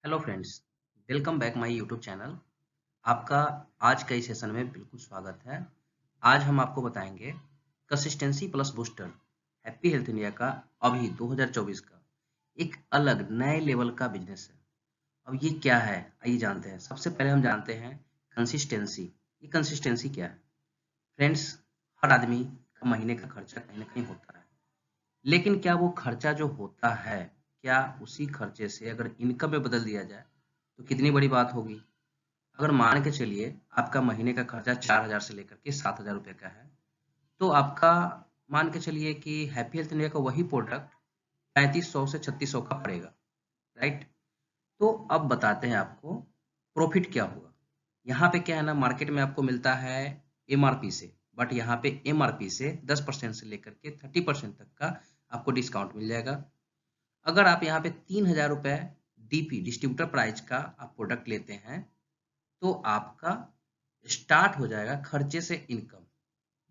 Hello friends, welcome back my YouTube channel. आपका आज का इस सेशन में बिल्कुल स्वागत है। आज हम आपको बताएंगे consistency plus booster happy health India का अभी 2024 का एक अलग नए लेवल का बिजनेस है। अब ये क्या है आइए जानते हैं। सबसे पहले हम जानते हैं कंसिस्टेंसी। ये कंसिस्टेंसी क्या है? फ्रेंड्स, हर आदमी का महीने का खर्चा कहीं ना कहीं होता है, लेकिन क्या वो खर्चा जो होता है, क्या उसी खर्चे से अगर इनकम में बदल दिया जाए तो कितनी बड़ी बात होगी। अगर मान के चलिए आपका महीने का खर्चा 4,000 से लेकर के 7,000 रुपये का है, तो आपका मान के चलिए कि हैप्पी हेल्थ इंडिया का वही प्रोडक्ट 3500 से 3600 का पड़ेगा, राइट? तो अब बताते हैं आपको प्रॉफिट क्या होगा। यहाँ पे क्या है ना, मार्केट में आपको मिलता है एमआरपी से, बट यहाँ पे एमआरपी से 10% से लेकर के 30% तक का आपको डिस्काउंट मिल जाएगा। अगर आप यहाँ पे 3,000 रुपये डीपी डिस्ट्रीब्यूटर प्राइस का आप प्रोडक्ट लेते हैं, तो आपका स्टार्ट हो जाएगा खर्चे से इनकम।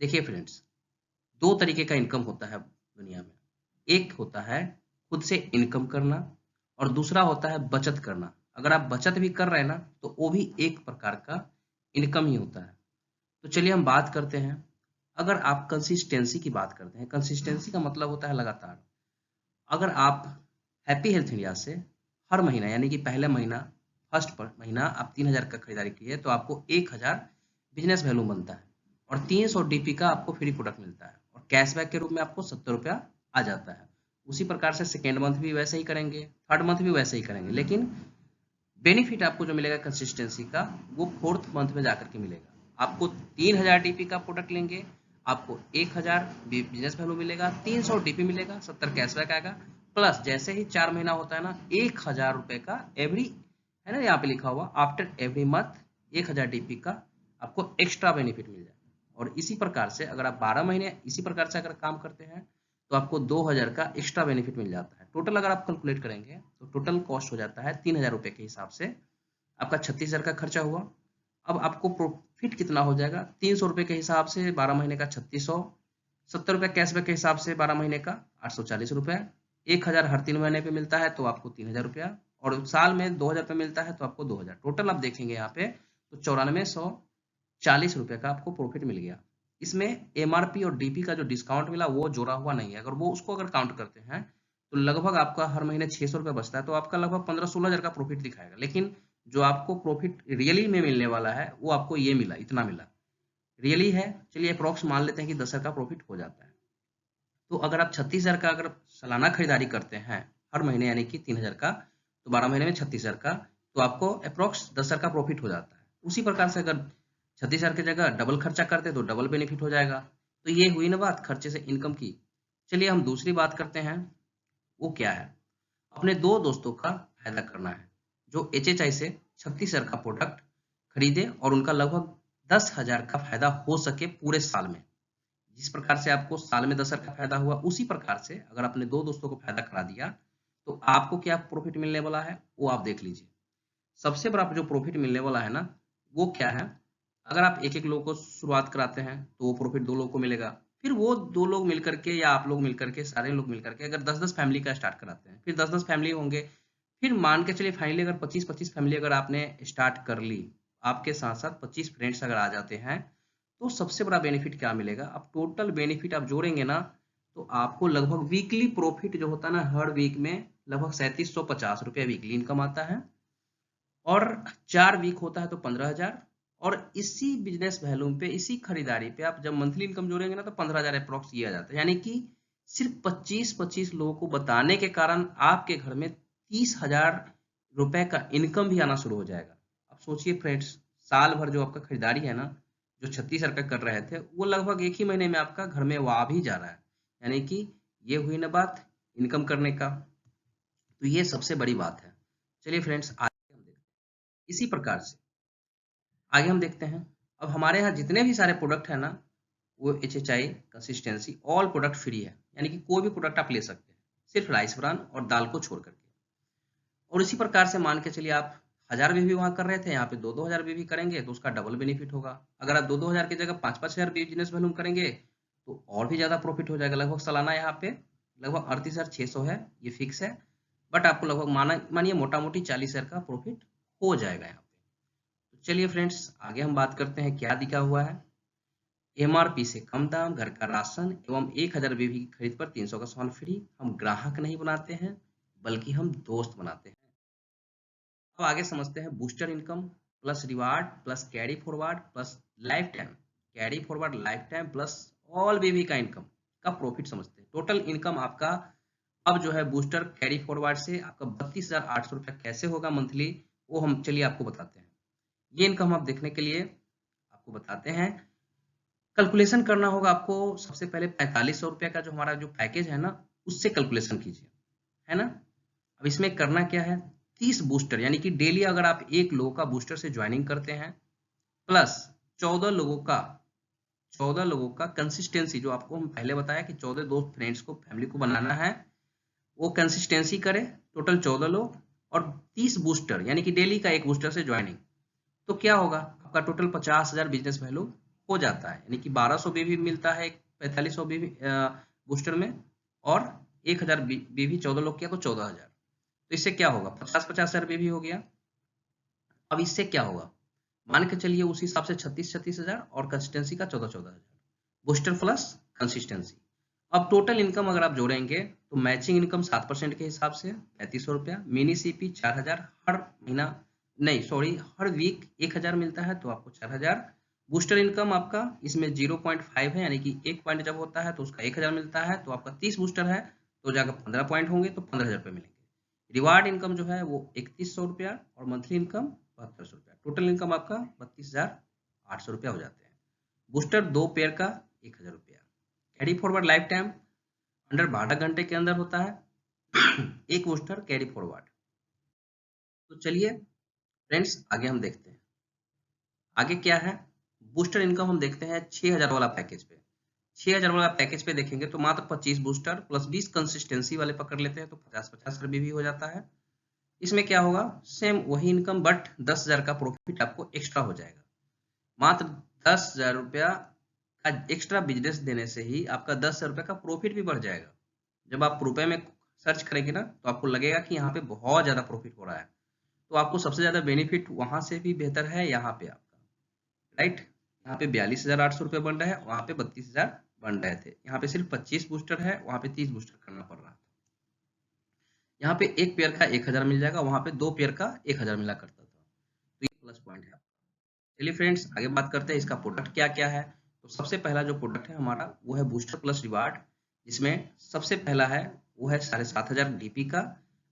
देखिए फ्रेंड्स, दो तरीके का इनकम होता है दुनिया में। एक होता है खुद से इनकम करना और दूसरा होता है बचत करना। अगर आप बचत भी कर रहे हैं ना, तो वो भी एक प्रकार का इनकम ही होता है। तो चलिए हम बात करते हैं। अगर आप कंसिस्टेंसी की बात करते हैं, कंसिस्टेंसी का मतलब होता है लगातार। अगर आप हैप्पी हेल्थ इंडिया से हर महीना यानी कि पहले महीना फर्स्ट पर महीना आप 3,000 का खरीदारी किए तो आपको 1,000 बिजनेस वैल्यू बनता है और 300 डीपी का आपको फ्री प्रोडक्ट मिलता है और कैशबैक के रूप में आपको 70 रुपया आ जाता है। उसी प्रकार से सेकेंड मंथ भी वैसे ही करेंगे, थर्ड मंथ भी वैसे ही करेंगे, लेकिन बेनिफिट आपको जो मिलेगा कंसिस्टेंसी का, वो फोर्थ मंथ में जाकर के मिलेगा। आपको 3,000 डीपी का प्रोडक्ट लेंगे, आपको 1,000 बिजनेस वैल्यू मिलेगा, 300 डीपी मिलेगा, 70 कैशबैक आएगा, प्लस जैसे ही 4 महीना होता है ना, 1,000 रुपए का एवरी, है ना यहाँ पे लिखा हुआ आफ्टर एवरी मंथ 1,000 डीपी का आपको एक्स्ट्रा बेनिफिट मिल जाएगा। और इसी प्रकार से अगर आप 12 महीने इसी प्रकार से अगर काम करते हैं, तो आपको 2,000 का एक्स्ट्रा बेनिफिट मिल जाता है। टोटल अगर आप कैलकुलेट करेंगे तो टोटल कॉस्ट हो जाता है 3,000 रुपये के हिसाब से। आपका 36,000 का खर्चा हुआ। अब आपको प्रॉफिट कितना हो जाएगा? 300 रुपये के हिसाब से 12 महीने का 3600, 70 रुपये कैशबैक के हिसाब से 12 महीने का 840 रुपये, 1,000 हर 3 महीने पे मिलता है तो आपको 3,000 रुपया, और साल में 2,000 रुपये मिलता है तो आपको 2,000। टोटल आप देखेंगे यहाँ पे तो 9440 रुपये का आपको प्रॉफिट मिल गया। इसमें एमआरपी और डीपी का जो डिस्काउंट मिला वो जोड़ा हुआ नहीं है। अगर वो उसको अगर काउंट करते हैं तो लगभग आपका हर महीने 600 रुपये बचता है, तो आपका लगभग 15-16 हज़ार का प्रॉफिट दिखाएगा। लेकिन जो आपको प्रॉफिट रियली में मिलने वाला है वो आपको ये मिला, इतना मिला रियली है। चलिए अप्रोक्स मान लेते हैं कि 10,000 का प्रॉफिट हो जाता है। तो अगर आप 36,000 का अगर सालाना खरीदारी करते हैं हर महीने यानी कि 3,000 का, तो 12 महीने में 36,000 का, तो आपको अप्रोक्स 10,000 का प्रॉफिट हो जाता है। उसी प्रकार से अगर 36,000 की जगह डबल खर्चा करते तो डबल बेनिफिट हो जाएगा। तो ये हुई ना बात खर्चे से इनकम की। चलिए हम दूसरी बात करते हैं, वो क्या है? अपने दो दोस्तों का फायदा करना है जो एचएचआई से 36,000 का प्रोडक्ट खरीदे और उनका लगभग 10,000 का फायदा हो सके पूरे साल में। जिस प्रकार से आपको साल में 10,000 का फायदा हुआ, उसी प्रकार से अगर अपने दो दोस्तों को फायदा करा दिया तो आपको क्या प्रॉफिट मिलने वाला है वो आप देख लीजिए। सबसे बड़ा जो प्रॉफिट मिलने वाला है ना, वो क्या है? अगर आप एक एक लोगों को शुरुआत कराते हैं तो वो प्रॉफिट दो लोगों को मिलेगा। फिर वो दो लोग मिलकर के या आप लोग मिलकर के, सारे लोग मिलकर के अगर 10-10 फैमिली का स्टार्ट कराते हैं, फिर 10-10 फैमिली होंगे। फिर मान के चलिए फाइनली अगर 25-25 फैमिली अगर आपने स्टार्ट कर ली, आपके साथ साथ 25 फ्रेंड्स अगर आ जाते हैं, तो सबसे बड़ा बेनिफिट क्या मिलेगा? अब टोटल बेनिफिट आप जोड़ेंगे ना, तो आपको लगभग वीकली प्रॉफिट जो होता है ना, हर वीक में लगभग 3750 रुपया वीकली इनकम आता है। और 4 वीक होता है तो 15,000। और इसी बिजनेस वैल्यूम पे, इसी खरीदारी पे आप जब मंथली इनकम जोड़ेंगे ना, तो 15,000 अप्रोक्स ये आ जाता है। यानी कि सिर्फ 25-25 लोगों को बताने के कारण आपके घर में 30,000 रुपए का इनकम भी आना शुरू हो जाएगा। अब सोचिए फ्रेंड्स, साल भर जो आपका खरीदारी है ना, जो 36,000 का कर रहे थे, वो लगभग एक ही महीने में आपका घर में वो आ भी जा रहा है। यानी कि ये हुई ना बात इनकम करने का। तो ये सबसे बड़ी बात है। चलिए फ्रेंड्स, आगे हम देखते हैं। इसी प्रकार से आगे हम देखते हैं। अब हमारे यहाँ जितने भी सारे प्रोडक्ट है ना, वो एचएचआई कंसिस्टेंसी ऑल प्रोडक्ट फ्री है। यानी कि कोई भी प्रोडक्ट आप ले सकते हैं, सिर्फ राइस ब्रान और दाल को छोड़ करके। और इसी प्रकार से मान के चलिए आप 1,000 भी वहाँ कर रहे थे, यहाँ पे 2-2 हज़ार भी करेंगे तो उसका डबल बेनिफिट होगा। अगर आप 2-2 हज़ार की जगह 5-5 हज़ार बिजनेस वॉल्यूम करेंगे तो और भी ज़्यादा प्रॉफिट हो जाएगा। लगभग सालाना यहाँ पे लगभग 38,600 है, ये फिक्स है। बट आपको लगभग मानिए मोटा मोटी 40,000 का प्रॉफिट हो जाएगा यहाँ पे। तो चलिए फ्रेंड्स, आगे हम बात करते हैं क्या दिखा हुआ है। एमआरपी से कम दाम, घर का राशन एवं 1000 बीवी की खरीद पर 300 का सामान फ्री। हम ग्राहक नहीं बनाते हैं बल्कि हम दोस्त बनाते हैं। अब आगे समझते हैं booster income plus reward plus carry forward plus life time, carry forward life time plus all बीवी का इनकम का प्रॉफिट समझते हैं। टोटल इनकम आपका अब जो है बूस्टर कैरी फॉरवर्ड से आपका 32,800 रुपया कैसे होगा मंथली, वो हम चलिए आपको बताते हैं। ये इनकम आप देखने के लिए आपको बताते हैं। कैलकुलेशन करना होगा आपको। सबसे पहले 4500 रुपया का जो हमारा जो पैकेज है ना, उससे कैलकुलेशन कीजिए, है ना। अब इसमें करना क्या है, 30 बूस्टर यानी कि डेली अगर आप एक लोगों का बूस्टर से ज्वाइनिंग करते हैं प्लस 14 लोगों का कंसिस्टेंसी, जो आपको हम पहले बताया कि 14 दोस्त फ्रेंड्स को फैमिली को बनाना है, वो कंसिस्टेंसी करे, टोटल 14 लोग और 30 बूस्टर यानी कि डेली का एक बूस्टर से ज्वाइनिंग, तो क्या होगा आपका टोटल 50,000 बिजनेस वैल्यू हो जाता है। यानी कि 1200 बीवी मिलता है 4500 बीवी बूस्टर में, और 1000 बीवी 14 लोग किया तो 14,000। तो इससे क्या होगा, 50,000 बीवी हो गया। अब इससे क्या होगा, मान के चलिए उस हिसाब से 36,000 और कंसिस्टेंसी का 14,000 बूस्टर प्लस कंसिस्टेंसी। अब टोटल इनकम अगर आप जोड़ेंगे तो मैचिंग इनकम 7% के हिसाब से 3500 रुपया, मिनी सीपी 4000 हर महीना, नहीं सॉरी हर वीक 1000 मिलता है तो आपको 4000। बूस्टर इनकम आपका इसमें 0.5 है, यानी कि 1 पॉइंट जब होता है तो उसका 1000 मिलता है, तो आपका 30 बूस्टर है तो जाकर 15 पॉइंट होंगे तो 15,000 रुपये मिलेंगे। रिवार्ड इनकम जो है वो 3100 रुपया और मंथली इनकम 7200 रुपया, टोटल इनकम आपका 32,800 रुपया हो जाते हैं। बूस्टर 2 पेयर का 1000 रुपया। Carry forward life time under 12 घंटे के अंदर होता है एक बूस्टर कैरी फॉरवर्ड। तो चलिए फ्रेंड्स आगे हम देखते हैं आगे क्या है। बूस्टर इनकम हम देखते हैं 6000 वाला पैकेज पे। 6000 वाला पैकेज पे देखेंगे तो मात्र 25 बूस्टर प्लस 20 कंसिस्टेंसी वाले पकड़ लेते हैं तो 50-50 रुपये भी हो जाता है। इसमें क्या होगा, सेम वही इनकम बट 10,000 का प्रॉफिट आपको एक्स्ट्रा हो जाएगा। मात्र 10,000 रुपया का एक्स्ट्रा बिजनेस देने से ही आपका 10,000 रुपये का प्रॉफिट भी बढ़ जाएगा। जब आप रुपए में सर्च करेंगे ना तो आपको लगेगा कि यहाँ पे बहुत ज्यादा प्रॉफिट हो रहा है, तो आपको सबसे ज्यादा बेनिफिट वहां से भी बेहतर है यहाँ पे आपका, राइट। यहाँ पे 42,800 रुपये बन रहा है, वहां पे 32,000 बन रहे थे। यहाँ पे सिर्फ 25 बूस्टर है, वहां पे 30 बूस्टर करना पड़ रहा था। यहाँ पे एक पेयर का 1000 मिल जाएगा, वहां पे 2 पेयर का 1000 मिला करता था, तो ये प्लस पॉइंट है। चलिए फ्रेंड्स आगे बात करते हैं इसका प्रोडक्ट क्या क्या है। तो सबसे पहला जो प्रोडक्ट है हमारा वो है बूस्टर प्लस रिवार्ड, जिसमें सबसे पहला है वो है 7,500 डीपी का।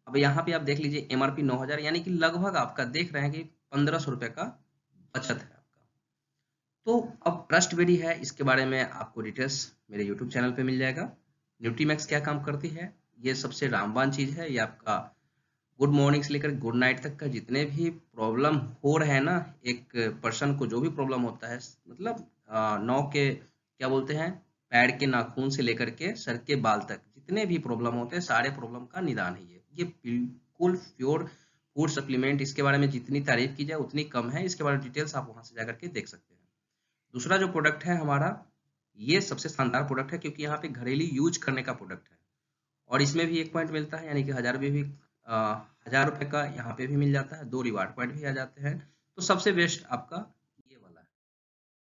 अब यहाँ पे आप देख लीजिए एमआरपी 9,000, यानी कि लगभग आपका देख रहे हैं कि 1500 रुपये का बचत है आपका। तो अब ट्रस्टबेरी है, इसके बारे में आपको डिटेल्स मेरे यूट्यूब चैनल पे मिल जाएगा। न्यूट्रीमैक्स क्या काम करती है, ये सबसे रामबान चीज है। ये आपका गुड मॉर्निंग से लेकर गुड नाइट तक का जितने भी प्रॉब्लम हो रहे हैं ना, एक पर्सन को जो भी प्रॉब्लम होता है, मतलब नौ के क्या बोलते हैं, पैर के नाखून से लेकर के सर के बाल तक जितने भी प्रॉब्लम होते हैं सारे प्रॉब्लम का निदान है ये बिल्कुल प्योर फूड सप्लीमेंट। इसके बारे में जितनी तारीफ की जाए उतनी कम है, इसके बारे में डिटेल्स आप वहां से जाकर के देख सकते हैं। दूसरा जो प्रोडक्ट है हमारा, ये सबसे शानदार प्रोडक्ट है क्योंकि यहाँ पे घरेलू यूज करने का प्रोडक्ट है, और इसमें भी 1 पॉइंट मिलता है, यानी कि 1000 भी 1000 रुपये का यहाँ पे भी मिल जाता है, 2 रिवार्ड पॉइंट भी आ जाते हैं। तो सबसे बेस्ट आपका ये वाला है।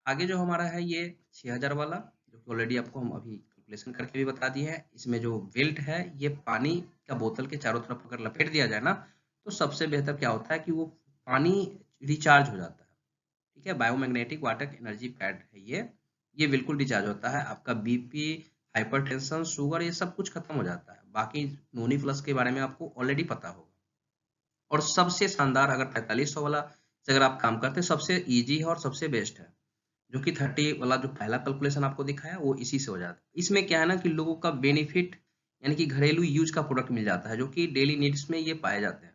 आगे जो हमारा है ये 6000 वाला, जो कि ऑलरेडी आपको हम अभी कैलकुलेशन करके भी बता दिए हैं। इसमें जो बेल्ट है ये पानी का बोतल के चारों तरफ अगर लपेट दिया जाए ना, तो सबसे बेहतर क्या होता है कि वो पानी रिचार्ज हो जाता है। ठीक है, बायोमैग्नेटिक वाटर एनर्जी पैड है ये बिल्कुल रिचार्ज होता है। आपका बीपी, हाइपरटेंशन, शुगर ये सब कुछ खत्म हो जाता है। बाकी नोनी प्लस के बारे में आपको ऑलरेडी पता होगा। और सबसे शानदार अगर 4500 वाला से अगर आप काम करते हैं, सबसे इजी है और सबसे बेस्ट है, जो कि 30 वाला जो पहला कैलकुलेशन आपको दिखाया वो इसी से हो जाता है। इसमें क्या है ना कि लोगों का बेनिफिट यानी कि घरेलू यूज का प्रोडक्ट मिल जाता है, जो कि डेली नीड्स में ये पाए जाते हैं,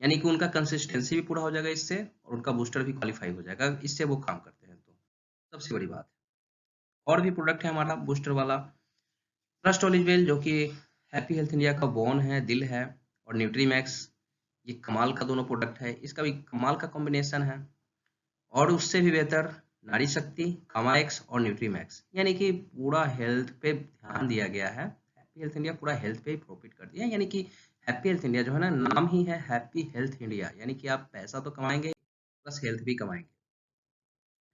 यानी कि उनका कंसिस्टेंसी भी पूरा हो जाएगा इससे, और उनका बूस्टर भी क्वालिफाई हो जाएगा इससे वो काम करते हैं। तो सबसे बड़ी बात है। और भी प्रोडक्ट है हमारा बूस्टर वाला, ट्रस्ट ऑलिव ऑयल, जो कि हैप्पी हेल्थ इंडिया का बोन है, दिल है, और न्यूट्रीमैक्स, ये कमाल का दोनों प्रोडक्ट है, इसका भी कमाल का कॉम्बिनेशन है। और उससे भी बेहतर नारी शक्ति, कामाएक्स और न्यूट्रीमैक्स, यानी कि पूरा हेल्थ पे ध्यान दिया गया है। हैप्पी हेल्थ इंडिया पूरा हेल्थ पे ही प्रॉफिट कर दिया है, यानी कि हैप्पी हेल्थ इंडिया जो है ना, नाम ही है हैप्पी हेल्थ इंडिया, यानी कि आप पैसा तो कमाएंगे प्लस हेल्थ भी कमाएंगे।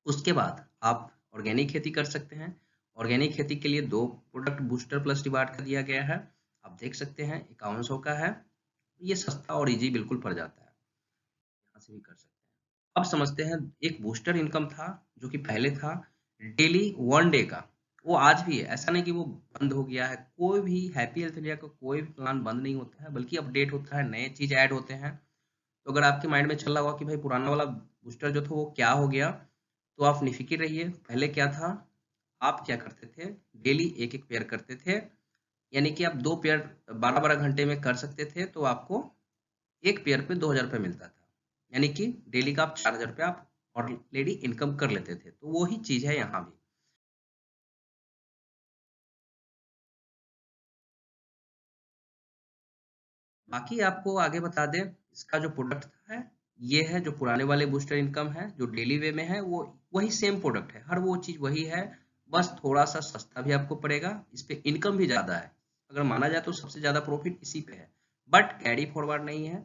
उसके बाद आप ऑर्गेनिक खेती कर सकते हैं। ऑर्गेनिक खेती के लिए 2 प्रोडक्ट बूस्टर प्लस रिवार्ड का दिया गया है। आप देख सकते हैं 5100 का है। ये सस्ता और इजी बिल्कुल पड़ जाता है, यहाँ से भी कर सकते हैं। अब समझते हैं, एक बूस्टर इनकम था जो कि पहले था डेली 1 डे का, वो आज भी है, ऐसा नहीं कि वो बंद हो गया है। कोई भी हैप्पी हेल्थ इंडिया का कोई भी प्लान बंद नहीं होता है, बल्कि अपडेट होता है, नए चीज ऐड होते हैं। तो अगर आपके माइंड में चल रहा होगा कि भाई पुराना वाला बूस्टर जो था वो क्या हो गया, तो आप निफिक्र रहिए। पहले क्या था, आप क्या करते थे, डेली एक एक पेयर करते थे, यानी कि आप 2 पेयर 12-12 घंटे में कर सकते थे, तो आपको एक पेयर पे 2000 रुपये मिलता था, यानी कि डेली का आप 4000 रुपये आप ऑलरेडी इनकम कर लेते थे। तो वो ही चीज है यहाँ भी। बाकी आपको आगे बता दें, इसका जो प्रोडक्ट है ये है, जो पुराने वाले बूस्टर इनकम है जो डेली वे में है, वो वही सेम प्रोडक्ट है, हर वो चीज वही है, बस थोड़ा सा सस्ता भी आपको पड़ेगा, इस पे इनकम भी ज्यादा है। अगर माना जाए तो सबसे ज्यादा प्रॉफिट इसी पे है, बट कैरी फॉरवर्ड नहीं है।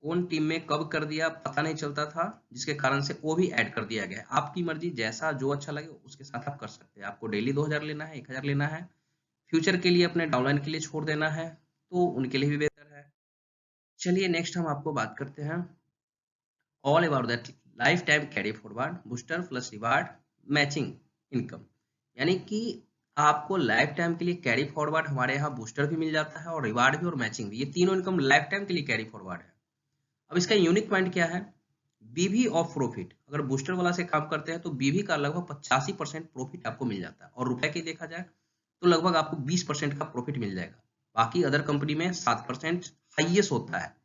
कौन टीम में कब कर दिया पता नहीं चलता था, जिसके कारण से वो भी ऐड कर दिया गया है। आपकी मर्जी, जैसा जो अच्छा लगे उसके साथ आप कर सकते हैं। आपको डेली 2000 लेना है, 1000 लेना है, फ्यूचर के लिए अपने डाउनलाइन के लिए छोड़ देना है, तो उनके लिए भी बेहतर है। चलिए नेक्स्ट हम आपको बात करते हैं all about that life time carry forward booster plus reward matching income, यानी कि आपको लाइफ टाइम के लिए कैरी फॉरवर्ड हमारे यहाँ बूस्टर भी मिल जाता है, और रिवार्ड भी और मैचिंग भी, ये तीनों इनकम लाइफ टाइम के लिए कैरी फॉरवर्ड है। अब इसका यूनिक पॉइंट क्या है, बीवी ऑफ प्रॉफिट। अगर बूस्टर वाला से काम करते हैं तो बीवी का लगभग 85% प्रॉफिट आपको मिल जाता है, और रुपए की देखा जाए तो लगभग आपको 20% का प्रॉफिट मिल जाएगा। बाकी अदर कंपनी में 7% हाईएस्ट होता है।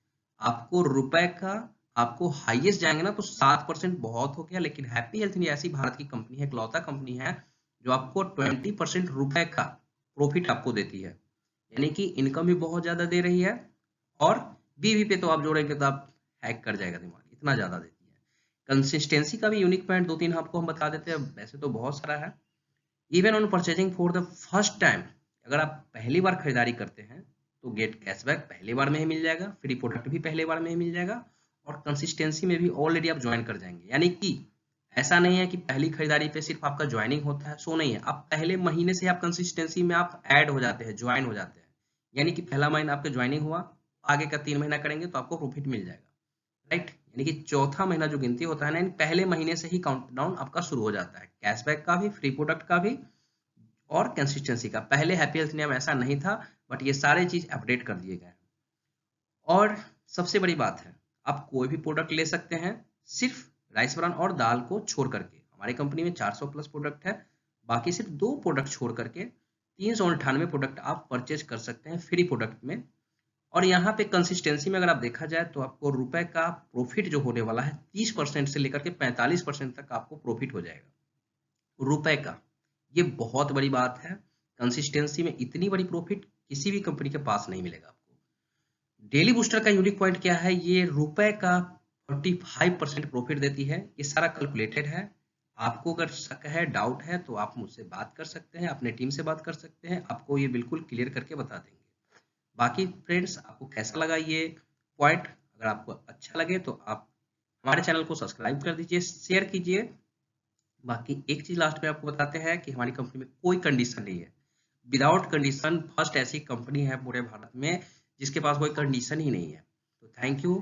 आपको रुपए का, आपको हाईएस्ट जाएंगे ना तो 7% बहुत हो गया, लेकिन हैप्पी हेल्थ इंडिया ऐसी भारत की कंपनी है, इकलौता कंपनी है जो आपको 20% रुपए का प्रॉफिट आपको देती है, यानी कि इनकम भी बहुत ज्यादा दे रही है। और बीवी पे तो आप जोड़ेंगे तो आप हैक कर जाएगा दिमाग, इतना ज्यादा देती है। कंसिस्टेंसी का भी यूनिक पॉइंट 2-3 आपको हम बता देते हैं, वैसे तो बहुत सारा है। Even on purchasing for the first time, अगर आप पहली बार खरीदारी करते हैं तो गेट कैशबैक पहली बार में ही मिल जाएगा, फ्री प्रोडक्ट भी पहले बार में ही मिल जाएगा, और कंसिस्टेंसी में भी ऑलरेडी आप ज्वाइन कर जाएंगे। यानी कि ऐसा नहीं है कि पहली खरीदारी पे सिर्फ आपका ज्वाइनिंग होता है, सो नहीं है, आप पहले महीने से आप कंसिस्टेंसी में आप ऐड हो जाते हैं, ज्वाइन हो जाते हैं। यानी कि पहला महीना आपका ज्वाइनिंग हुआ, आगे का 3 महीना करेंगे तो आपको प्रॉफिट मिल जाएगा, राइट। यानी कि चौथा महीना जो गिनती होता है ना, पहले महीने से ही काउंटडाउन आपका शुरू हो जाता है, कैशबैक का भी, फ्री प्रोडक्ट का भी, और कंसिस्टेंसी का। पहले हैप्पी हेल्थ इंडिया में ऐसा नहीं था, बट ये सारे चीज अपडेट कर दिए गए हैं। और सबसे बड़ी बात है, आप कोई भी प्रोडक्ट ले सकते हैं, सिर्फ राइस ब्रान और दाल को छोड़ करके। हमारी कंपनी में 400 प्लस प्रोडक्ट है, बाकी सिर्फ 2 प्रोडक्ट छोड़ करके 398 प्रोडक्ट आप परचेज कर सकते हैं फ्री प्रोडक्ट में। और यहाँ पे कंसिस्टेंसी में अगर आप देखा जाए तो आपको रुपए का प्रॉफिट जो होने वाला है 30% से लेकर के 45% तक आपको प्रॉफिट हो जाएगा रुपए का। ये बहुत बड़ी बात है, कंसिस्टेंसी में इतनी बड़ी प्रॉफिट किसी भी कंपनी के पास नहीं मिलेगा आपको। डेली बूस्टर का यूनिक पॉइंट क्या है, ये रुपए का 45% प्रॉफिट देती है। ये सारा कैलकुलेटेड है। आपको अगर शक है, डाउट है, तो आप मुझसे बात कर सकते हैं, अपने टीम से बात कर सकते हैं, आपको ये बिल्कुल क्लियर करके बता देंगे। बाकी फ्रेंड्स, आपको कैसा लगा ये पॉइंट, अगर आपको अच्छा लगे तो आप हमारे चैनल को सब्सक्राइब कर दीजिए, शेयर कीजिए। बाकी एक चीज लास्ट में आपको बताते हैं कि हमारी कंपनी में कोई कंडीशन नहीं है, विदाउट कंडीशन फर्स्ट ऐसी कंपनी है पूरे भारत में जिसके पास कोई कंडीशन ही नहीं है। तो थैंक यू।